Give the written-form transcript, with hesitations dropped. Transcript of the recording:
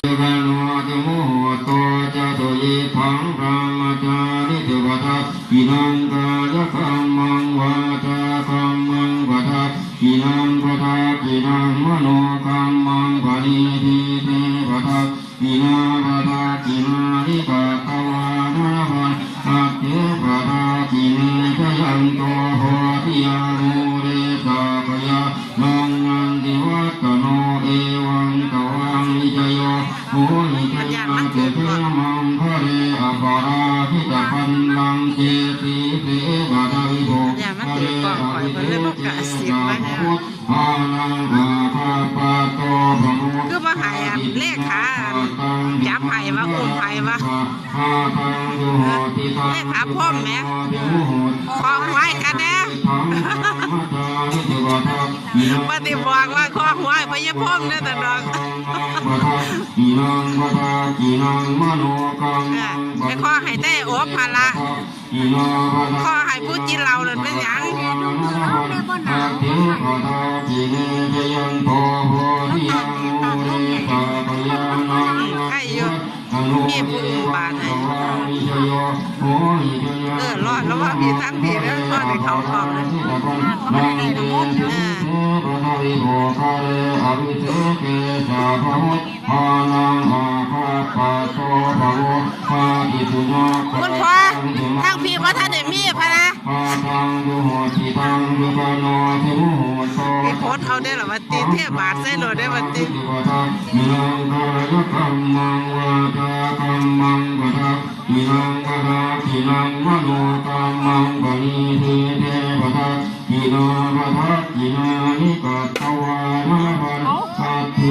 โนตุโมโหโตจะตุยิทังพระมจาริตุวัฏกินังกายคัมมังวาจาคัมมังวัฏกินังวัฏกินังมโนคัมมังปณิทิเตวัฏกินาวัฏกินาริกะตวานาวันสัพเพวัฏกิเนจยันโตโหติยาโมเรสาภยานังนันติวัตโนเอวังตวังนิจโยโหนิจยาเตเทมังภะเรอปาราภิตปันลังเจติเตวะดาวิโภภะเรอภิเตเตพุทธานังอาภาปะโตภะโมคือมาหายเลขขาจับหายมาอุ้มหายมาเลขขาพ่อมแม่คล้องไว้กันนะปฏิบอกว่าคล้องไว้พญพ่อมเนี่ยแต่ดอกไอ้ข้อให้ได้โอ้ภาระข้อให้ผู้จินเราเลยเป็นอย่างใครอยู่มีผู้บาดให้รอดแล้วว่ามีทั้งทีแล้วก็ในเขาทองเลยคุณพ่อทางพี่ว่าท่านเดมี่พะนะพี่โพสเอาได้หรอวันตีเทียบบาทใส่โหลดได้วันตีกินังกะทากินังมโนกัมมังปณิทิเตวะทะกินาภะทะกินานิกะตวานะวันสัพพิ